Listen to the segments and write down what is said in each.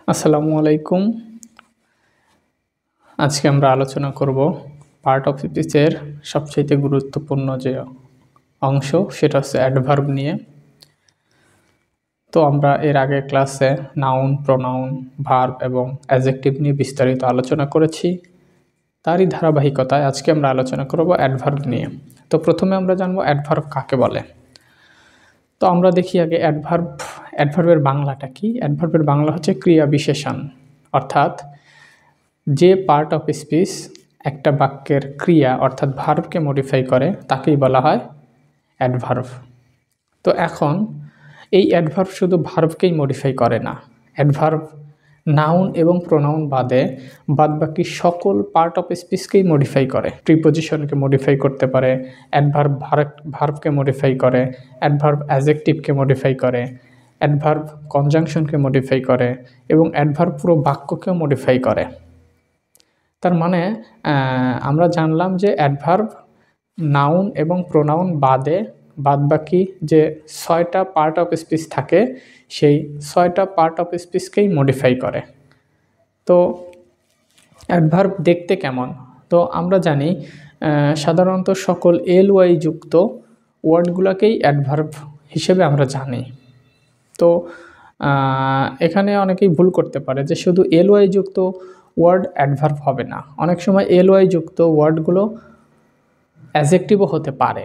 আসসালামু আলাইকুম। আজকে আমরা আলোচনা করব পার্ট অফ স্পিচের সবচেয়ে গুরুত্বপূর্ণ যে অংশ সেটা হচ্ছে অ্যাডভার্ব নিয়ে। তো আমরা এর আগে ক্লাসে নাউন, প্রোনাউন, ভার্ব এবং অ্যাডজেক্টিভ নিয়ে বিস্তারিত আলোচনা করেছি। তারই ধারাবাহিকতায় আজকে আমরা আলোচনা করব অ্যাডভার্ব নিয়ে। তো প্রথমে আমরা জানবো অ্যাডভার্ব কাকে বলে। তো আমরা দেখি আগে অ্যাডভার্বের বাংলাটা কি। অ্যাডভার্বের বাংলা হচ্ছে ক্রিয়া বিশেষণ, অর্থাৎ যে পার্ট অফ স্পিচ একটা বাক্যের ক্রিয়া অর্থাৎ ভার্বকে মডিফাই করে তাকেই বলা হয় অ্যাডভার্ব। তো এখন এই অ্যাডভার্ব শুধু ভার্বকেই মডিফাই করে না, অ্যাডভার্ব নাউন এবং প্রোনাউন বাদবাকি সকল পার্ট অফ স্পিচকেই মডিফাই করে। প্রিপোজিশনকে মডিফাই করতে পারে, অ্যাডভার্ব ভার্বকে মডিফাই করে, অ্যাডভার্ব অ্যাডজেক্টিভকে মডিফাই করে, অ্যাডভার্ব কনজাংশনকে মডিফাই করে এবং অ্যাডভার্ব পুরো বাক্যকেও মডিফাই করে। তার মানে আমরা জানলাম যে অ্যাডভার্ব নাউন এবং প্রোনাউন বাদবাকি যে 6টা পার্ট অফ স্পিচ থাকে সেই 6টা পার্ট অফ স্পিচকেই মডিফাই করে। তো অ্যাডভার্ব দেখতে কেমন? তো আমরা জানি সাধারণত সকল এলওয়াই যুক্ত ওয়ার্ডগুলোকেই অ্যাডভার্ব হিসেবে আমরা জানি। তো এখানে অনেকেই ভুল করতে পারে যে শুধু এলওয়াই যুক্ত ওয়ার্ড অ্যাডভার্ব হবে না, অনেক সময় এলওয়াই যুক্ত ওয়ার্ডগুলো অ্যাডজেক্টিভও হতে পারে।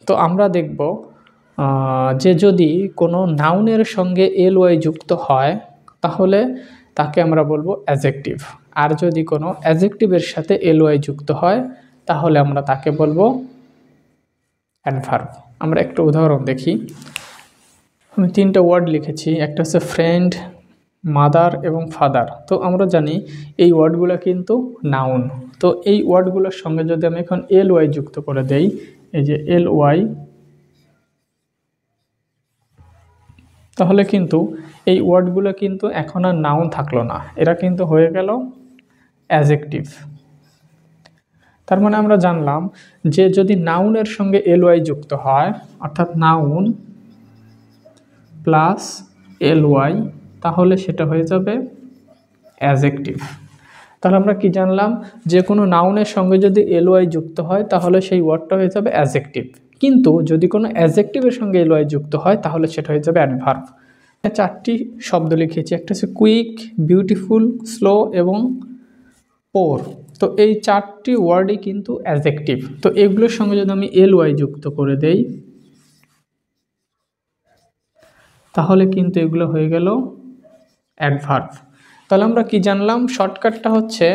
তো আমরা দেখব যে যদি কোনো নাউনের সঙ্গে এলওয়াই যুক্ত হয় তাহলে তাকে আমরা বলবো অ্যাডজেক্টিভ, আর যদি কোনো অ্যাডজেক্টিভের সাথে এলওয়াই যুক্ত হয় তাহলে আমরা তাকে বলবো অ্যাডভার্ব। আমরা একটা উদাহরণ দেখি। আমি 3টা ওয়ার্ড লিখেছি, একটা হচ্ছে ফ্রেন্ড, মাদার এবং ফাদার। তো আমরা জানি এই ওয়ার্ডগুলো কিন্তু নাউন। তো এই ওয়ার্ডগুলোর সঙ্গে যদি আমি এখন এলওয়াই যুক্ত করে দেই, এই যে এলওয়াই, তাহলে কিন্তু এই ওয়ার্ডগুলো কিন্তু এখন আর নাউন থাকলো না, এরা কিন্তু হয়ে গেল অ্যাডজেক্টিভ। তার মানে আমরা জানলাম যে যদি নাউনের সঙ্গে এলওয়াই যুক্ত হয়, অর্থাৎ নাউন প্লাস এলওয়াই, তাহলে সেটা হয়ে যাবে অ্যাডজেক্টিভ। তাহলে আমরা কি জানলাম? যে কোনো নাউনের সঙ্গে যদি এলওয়াই যুক্ত হয় তাহলে সেই ওয়ার্ডটা হয়ে যাবে অ্যাডজেক্টিভ, কিন্তু যদি কোনো অ্যাডজেক্টিভের সঙ্গে এলওয়াই যুক্ত হয় তাহলে সেটা হয়ে যাবে অ্যাডভার্ব। 4টি শব্দ লিখেছি, একটা হচ্ছে কুইক, বিউটিফুল, স্লো এবং পোর। তো এই 4টি ওয়ার্ডই কিন্তু অ্যাডজেক্টিভ। তো এগুলোর সঙ্গে যদি আমি এলওয়াই যুক্ত করে দেই তাহলে কিন্তু এগুলো হয়ে গেল অ্যাডভার্ব। তাহলে আমরা কি জানলাম? শর্টকাটটা হচ্ছে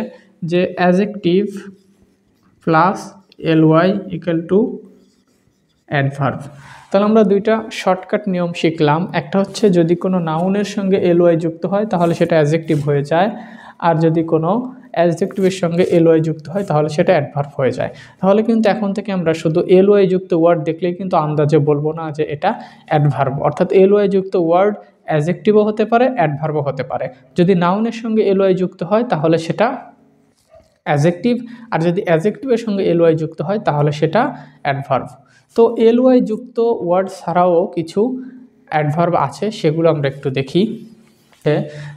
যে adjective plus LY equal to adverb. তাহলে আমরা 2টা শর্টকাট নিয়ম শিখলাম। একটা হচ্ছে যদি কোনো নাউনের সঙ্গে এলওয়াই যুক্ত হয় তাহলে সেটা অ্যাডজেক্টিভ হয়ে যায়, আর যদি কোনো অ্যাডজেক্টিভের সঙ্গে এলওয়াই যুক্ত হয় তাহলে সেটা অ্যাডভার্ব হয়ে যায়। তাহলে কিন্তু এখন থেকে আমরা শুধু এলওয়াই যুক্ত ওয়ার্ড দেখলেই কিন্তু আন্দাজে বলবো না যে এটা অ্যাডভার্ব, অর্থাৎ এলওয়াই যুক্ত ওয়ার্ড অ্যাডজেক্টিভও হতে পারে, অ্যাডভার্বও হতে পারে। যদি নাউনের সঙ্গে এলওয়াই যুক্ত হয় তাহলে সেটা অ্যাডজেক্টিভ, আর যদি অ্যাডজেক্টিভের সঙ্গে এলওয়াই যুক্ত হয় তাহলে সেটা অ্যাডভার্ব। তো এলওয়াই যুক্ত ওয়ার্ড ছাড়াও কিছু অ্যাডভার্ব আছে, সেগুলো আমরা একটু দেখি।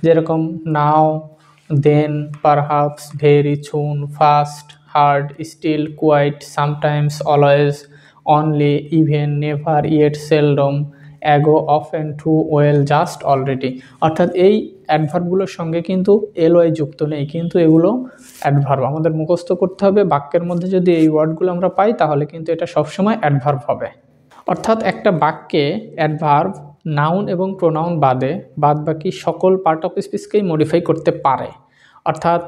যেরকম now, then, perhaps, very, soon, fast, hard, still, quite, sometimes, always, only, even, never, yet, seldom, ago, often, too, well, just, already. অর্থাৎ এই অ্যাডভার্বগুলোর সঙ্গে কিন্তু এলওয়াই যুক্ত নেই, কিন্তু এগুলো অ্যাডভার্ব। আমাদের মুখস্থ করতে হবে বাক্যের মধ্যে যদি এই ওয়ার্ডগুলো আমরা পাই তাহলে কিন্তু এটা সবসময় অ্যাডভার্ব হবে। অর্থাৎ একটা বাক্যে অ্যাডভার্ব নাউন এবং প্রোনাউন বাদবাকি সকল পার্ট অফ স্পিচকেই মডিফাই করতে পারে। অর্থাৎ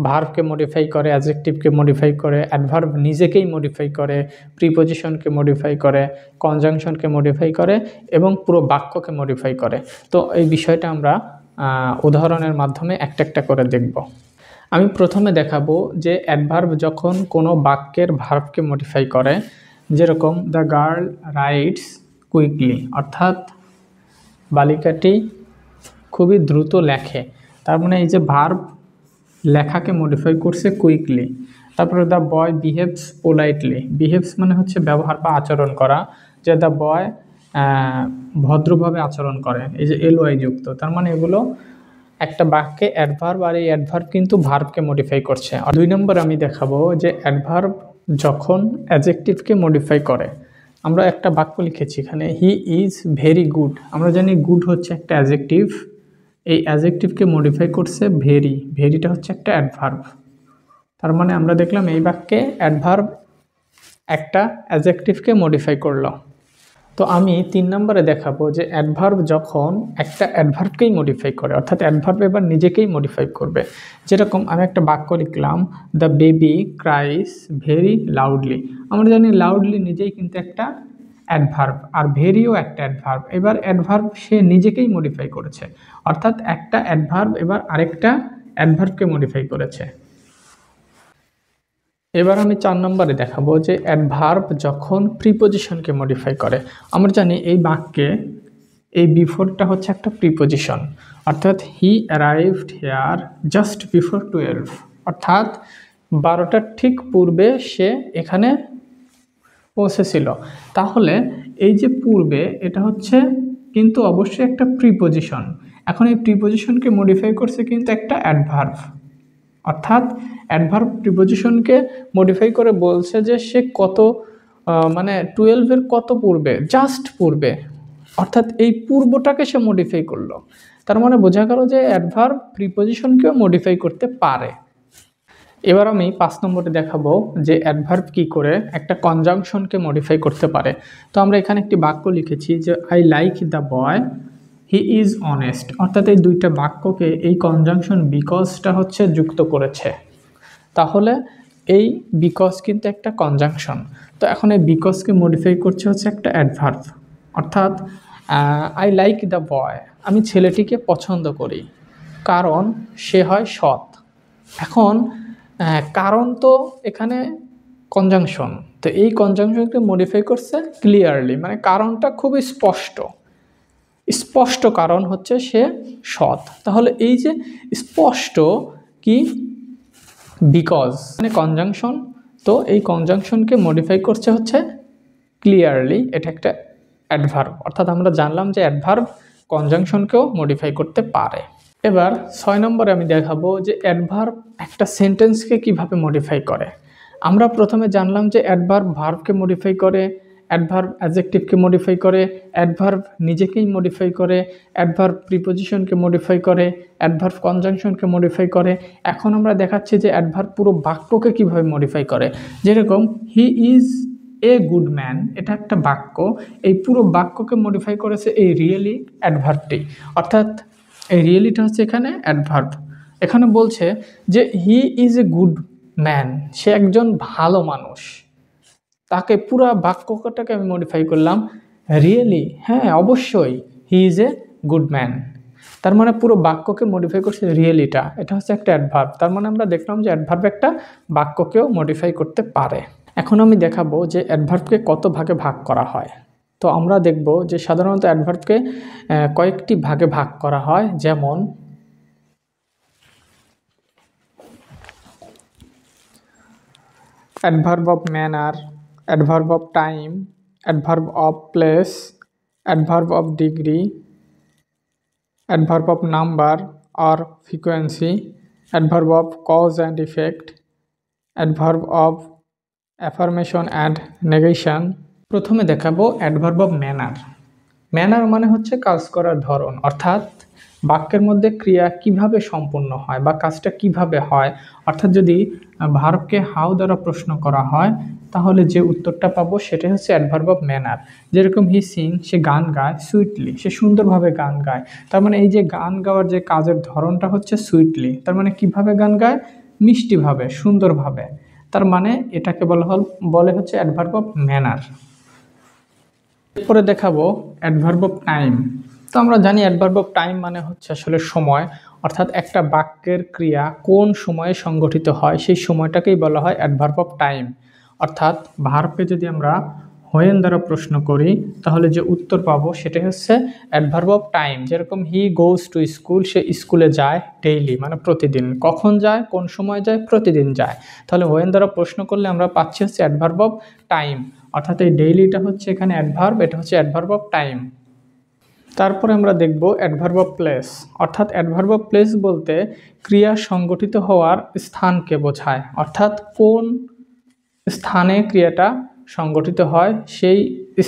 ভার্বকে মডিফাই করে, অ্যাডজেক্টিভকে মডিফাই করে, অ্যাডভার্ব নিজেকেই মডিফাই করে, প্রিপোজিশনকে মডিফাই করে, কনজাংশনকে মডিফাই করে এবং পুরো বাক্যকে মডিফাই করে। তো এই বিষয়টা আমরা উদাহরণের মাধ্যমে একটা একটা করে দেখব। আমি প্রথমে দেখাবো যে অ্যাডভার্ব যখন কোনো বাক্যের ভার্বকে মডিফাই করে, যেরকম দ্য গার্ল রাইটস কুইকলি, অর্থাৎ বালিকাটি খুবই দ্রুত লেখে। তার মানে এই যে ভার্ব লেখাকে মডিফাই করছে কুইকলি। তারপরে the boy behaves politely, behaves মানে হচ্ছে ব্যবহার বা আচরণ করা, যে দ্য বয় ভদ্রভাবে আচরণ করে, এই যে এলওয়াই যুক্ত, তার মানে এগুলো একটা বাক্যে অ্যাডভার্ব, আর এই অ্যাডভার্ব কিন্তু ভার্বকে মডিফাই করছে। 2 নম্বর আমি দেখাবো যে অ্যাডভার্ব যখন অ্যাডজেক্টিভকে মডিফাই করে। আমরা একটা বাক্য লিখেছি এখানে, হি ইজ ভেরি গুড। আমরা জানি গুড হচ্ছে একটা অ্যাডজেক্টিভ, এই অ্যাডজেক্টিভকে মডিফাই করছে ভেরি। ভেরিটা হচ্ছে একটা অ্যাডভার্ব। তার মানে আমরা দেখলাম এই বাক্যে অ্যাডভার্ব একটা অ্যাডজেক্টিভকে মডিফাই করলো। তো আমি 3 নম্বরে দেখাবো যে অ্যাডভার্ব যখন একটা অ্যাডভার্বকেই মডিফাই করে, অর্থাৎ অ্যাডভার্ব এবার নিজেকেই মডিফাই করবে। যেরকম আমি একটা বাক্য লিখলাম, দ্য বেবি ক্রাইস ভেরি লাউডলি। আমরা জানি লাউডলি নিজেই কিন্তু একটা অ্যাডভার্ব, আর ভেরিও একটা অ্যাডভার্ব। এবার অ্যাডভার্ব সে নিজেকেই মডিফাই করেছে, অর্থাৎ একটা অ্যাডভার্ব এবার আরেকটা অ্যাডভার্বকে মডিফাই করেছে। এবার আমি 4 নম্বরে দেখাবো যে অ্যাডভার্ব যখন প্রিপোজিশনকে মডিফাই করে। আমরা জানি এই বাক্যে এই বিফোরটা হচ্ছে একটা প্রিপোজিশন, অর্থাৎ he arrived here just before 12, অর্থাৎ 12টার ঠিক পূর্বে সে এখানে পৌঁছেছিল। তাহলে এই যে পূর্বে, এটা হচ্ছে কিন্তু অবশ্যই একটা প্রিপোজিশন। এখন এই প্রিপোজিশনকে মডিফাই করছে কিন্তু একটা অ্যাডভার্ব, অর্থাৎ অ্যাডভার্ব প্রিপোজিশনকে মডিফাই করে বলছে যে সে কত মানে 12-এর কত পূর্বে, জাস্ট পূর্বে, অর্থাৎ এই পূর্বটাকে সে মডিফাই করলো। তার মানে বোঝা গেল যে অ্যাডভার্ব প্রিপোজিশনকেও মডিফাই করতে পারে। এবার আমি 5 নম্বরে দেখাবো যে অ্যাডভার্ব কি করে একটা কনজাংশনকে মডিফাই করতে পারে। তো আমরা এখানে একটি বাক্য লিখেছি যে I like the boy he is honest, অর্থাৎ এই দুইটা বাক্যকে এই কনজাংশন বিকজটা হচ্ছে যুক্ত করেছে। তাহলে এই বিকজ কিন্তু একটা কনজাংশন। তো এখন এই বিকজকে মডিফাই করছে হচ্ছে একটা অ্যাডভার্ব, অর্থাৎ আই লাইক দ্য বয়, আমি ছেলেটিকে পছন্দ করি কারণ সে হয় সৎ। এখন কারণ তো এখানে কনজাংশন, তো এই কনজাংশনকে মডিফাই করছে ক্লিয়ারলি, মানে কারণটা খুবই স্পষ্ট। স্পষ্ট কারণ হচ্ছে সে সৎ। তাহলে এই যে স্পষ্ট কি, বিকজ মানে কনজাংশন, তো এই কনজাংশনকে মডিফাই করছে হচ্ছে ক্লিয়ারলি, এটা একটা অ্যাডভার্ব। অর্থাৎ আমরা জানলাম যে অ্যাডভার্ব কনজাংশনকেও মডিফাই করতে পারে। এবার 6 নম্বরে আমি দেখাবো যে অ্যাডভার্ব একটা সেন্টেন্সকে কিভাবে মডিফাই করে। আমরা প্রথমে জানলাম যে অ্যাডভার্ব ভার্বকে মডিফাই করে, অ্যাডভার্ব অ্যাডজেক্টিভকে মডিফাই করে, অ্যাডভার্ব নিজেকেই মডিফাই করে, অ্যাডভার্ব প্রিপোজিশনকে মডিফাই করে, অ্যাডভার্ব কনজাংশনকে মডিফাই করে। এখন আমরা দেখাচ্ছি যে অ্যাডভার্ব পুরো বাক্যকে কিভাবে মডিফাই করে। যেরকম হি ইজ এ গুড ম্যান, এটা একটা বাক্য, এই পুরো বাক্যকে মডিফাই করেছে এই রিয়েলি অ্যাডভার্বটি, অর্থাৎ এই রিয়েলিটা হচ্ছে এখানে অ্যাডভার্ব। এখানে বলছে যে he is a good man, সে একজন ভালো মানুষ। তাকে পুরো বাক্যটাকে আমি মডিফাই করলাম রিয়েলি, হ্যাঁ অবশ্যই হি ইজ এ গুড ম্যান। তার মানে পুরো বাক্যকে মডিফাই করছে রিয়েলিটা, এটা হচ্ছে একটা অ্যাডভার্ব। তার মানে আমরা দেখলাম যে অ্যাডভার্ব একটা বাক্যকেও মডিফাই করতে পারে। এখন আমি দেখাবো যে অ্যাডভার্বকে কত ভাগে ভাগ করা হয়। তো আমরা দেখব যে সাধারণত অ্যাডভার্বকে কয়েকটি ভাগে ভাগ করা হয়, যেমন adverb of manner, adverb of time, adverb of place, adverb of degree, adverb of number or frequency, adverb of cause and effect, adverb of affirmation and negation. প্রথমে দেখাবো অ্যাডভার্ব অফ ম্যানার। ম্যানার মানে হচ্ছে কাজ করার ধরন, অর্থাৎ বাক্যের মধ্যে ক্রিয়া কিভাবে সম্পন্ন হয় বা কাজটা কিভাবে হয়। অর্থাৎ যদি ভার্বকে হাউ দ্বারা প্রশ্ন করা হয় তাহলে যে উত্তরটা পাবো সেটাই হচ্ছে অ্যাডভার্ব অফ ম্যানার। যেরকম হি সিং, সে গান গায়, সুইটলি, সে সুন্দরভাবে গান গায়। তার মানে এই যে গান গাওয়ার যে কাজের ধরনটা হচ্ছে সুইটলি, তার মানে কিভাবে গান গায়, মিষ্টিভাবে, সুন্দরভাবে। তার মানে এটাকে বলে হচ্ছে অ্যাডভার্ব অফ ম্যানার। এরপরে দেখাবো অ্যাডভার্ব অফ টাইম। তো আমরা জানি অ্যাডভার্ব অফ টাইম মানে হচ্ছে আসলে সময়, অর্থাৎ একটা বাক্যের ক্রিয়া কোন সময়ে সংগঠিত হয় সেই সময়টাকেই বলা হয় অ্যাডভার্ব অফ টাইম। অর্থাৎ ভার্বকে যদি আমরা হোয়েন দ্বারা প্রশ্ন করি তাহলে যে উত্তর পাবো সেটাই হচ্ছে অ্যাডভার্ব অফ টাইম। যেরকম হি গোজ টু স্কুল, সে স্কুলে যায় ডেইলি, মানে প্রতিদিন। কখন যায়, কোন সময় যায়, প্রতিদিন যায়। তাহলে হোয়েন দ্বারা প্রশ্ন করলে আমরা পাচ্ছি হচ্ছে অ্যাডভার্ব অফ টাইম, অর্থাৎ এই ডেইলিটা হচ্ছে এখানে অ্যাডভার্ব, এটা হচ্ছে অ্যাডভার্ব অফ টাইম। তারপরে আমরা দেখব অ্যাডভার্ব অফ প্লেস, অর্থাৎ অ্যাডভার্ব অফ প্লেস বলতে ক্রিয়া সংগঠিত হওয়ার স্থানকে বোঝায়, অর্থাৎ কোন স্থানে ক্রিয়াটা সংগঠিত হয় সেই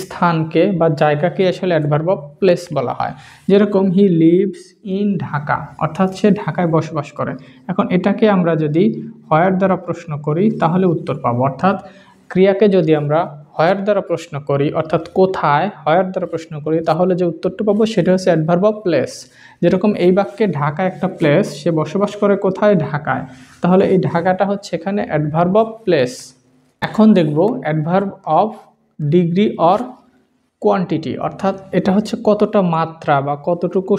স্থানকে বা জায়গাকে আসলে অ্যাডভার্ব অফ প্লেস বলা হয়। যেরকম হি লিভস ইন ঢাকা, অর্থাৎ সে ঢাকায় বসবাস করে। এখন এটাকে আমরা যদি হোয়ার দ্বারা প্রশ্ন করি তাহলে উত্তর পাবো, অর্থাৎ ক্রিয়াকে যদি আমরা হোয়ার দ্বারা প্রশ্ন করি, অর্থাৎ কোথায়, হোয়ার দ্বারা প্রশ্ন করি, তাহলে যে উত্তরটা পাবো সেটা হচ্ছে অ্যাডভার্ব অফ প্লেস। যেরকম এই বাক্যে ঢাকা একটা প্লেস, সে বসবাস করে কোথায়, ঢাকায়, তাহলে এই ঢাকাটা হচ্ছে এখানে অ্যাডভার্ব অফ প্লেস। এখন দেখব adverb of degree or quantity, অর্থাৎ এটা হচ্ছে কতটা মাত্রা বা কতটুকু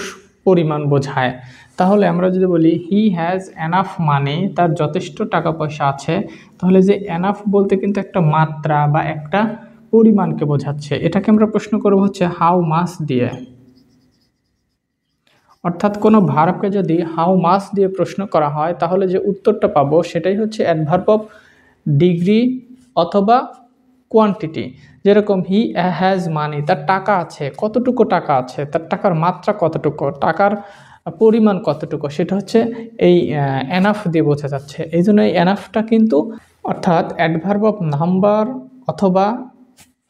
পরিমাণ বোঝায়। তাহলে আমরা যদি বলি হি হ্যাজ এনাফ মানি, তার যথেষ্ট টাকা পয়সা আছে, তাহলে যে এনাফ বলতে কিন্তু একটা মাত্রা বা একটা পরিমাণকে বোঝাচ্ছে। এটাকে আমরা প্রশ্ন করব হচ্ছে হাউ মাস দিয়ে, অর্থাৎ কোনো ভার্বকে যদি হাউ মাস দিয়ে প্রশ্ন করা হয় তাহলে যে উত্তরটা পাবো সেটাই হচ্ছে অ্যাডভার্ব অফ ডিগ্রি অথবা কোয়ান্টিটি। যেরকম হি হ্যাজ মানি, তার টাকা আছে, কতটুকু টাকা আছে, তার টাকার মাত্রা কতটুকু, টাকার পরিমাণ কতটুকু, সেটা হচ্ছে এই এনাফ দিয়ে বোঝা যাচ্ছে। এই জন্য এই এনাফটা কিন্তু অর্থাৎ অ্যাডভার্ব অফ নাম্বার অথবা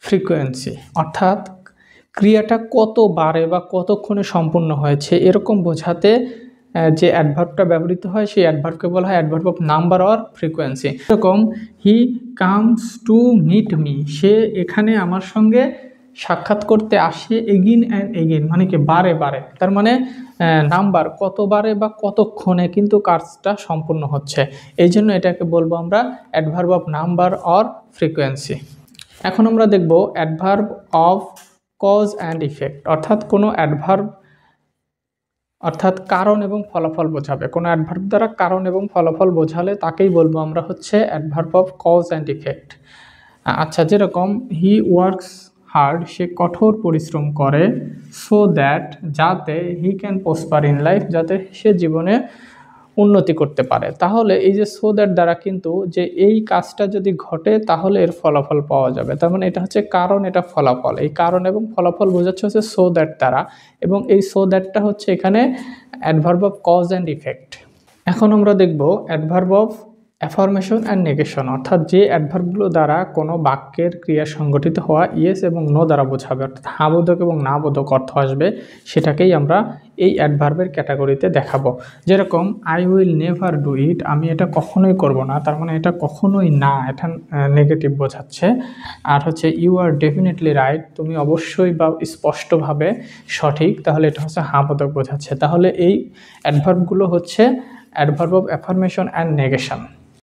ফ্রিকোয়েন্সি, অর্থাৎ ক্রিয়াটা কতবারে বা কতক্ষণে সম্পূর্ণ হয়েছে এরকম বোঝাতে যে অ্যাডভার্বটা ব্যবহৃত হয় সেই অ্যাডভার্বকে বলা হয় adverb of number or frequency. এরকম he comes to meet me, সে এখানে আমার সঙ্গে সাক্ষাৎ করতে আসে এগিন অ্যান্ড এগিন, মানে কি বারে বারে, তার মানে নাম্বার কতবারে বা কতক্ষণে কিন্তু কাজটা সম্পূর্ণ হচ্ছে, এই জন্য এটাকে বলবো আমরা adverb of number or frequency. এখন আমরা দেখব adverb of cause and effect, অর্থাৎ কোনো অ্যাডভার্ব অর্থাৎ কারণ এবং ফলাফল বোঝাবে। কোনো অ্যাডভার্ব দ্বারা কারণ এবং ফলাফল বোঝালে তাকেই বলবো আমরা হচ্ছে adverb of cause and effect. আচ্ছা, যেরকম হি ওয়ার্কস হার্ড, সে কঠোর পরিশ্রম করে, সো দ্যাট, যাতে, he can prosper in life, যাতে সে জীবনে উন্নতি করতে পারে। তাহলে এই যে সো দ্যাট দ্বারা কিন্তু যে এই কাজটা যদি ঘটে তাহলে এর ফলাফল পাওয়া যাবে, তার মানে এটা হচ্ছে কারণ, এটা ফলাফল। এই কারণ এবং ফলাফল বোঝাচ্ছে হচ্ছে সো দ্যাট দ্বারা, এবং এই সো দ্যাটটা হচ্ছে এখানে adverb of cause and effect. এখন আমরা দেখব adverb of affirmation and negation, অর্থাৎ যে অ্যাডভার্বগুলো দ্বারা কোনো বাক্যের ক্রিয়া সংগঠিত হওয়া ইয়েস এবং নো দ্বারা বোঝাবে, অর্থাৎ হ্যাঁ বোধক এবং না বোধক অর্থ আসবে, সেটাকেই আমরা এই অ্যাডভার্বের ক্যাটাগরিতে দেখাবো। যেরকম I will never do it, আমি এটা কখনোই করব না, তার মানে এটা কখনোই না, এটা নেগেটিভ বোঝাচ্ছে। আর হচ্ছে ইউ আর ডেফিনেটলি রাইট, তুমি অবশ্যই বা স্পষ্টভাবে সঠিক, তাহলে এটা হচ্ছে হ্যাঁ বোধক বোঝাচ্ছে। তাহলে এই অ্যাডভার্বগুলো হচ্ছে adverb of affirmation and negation.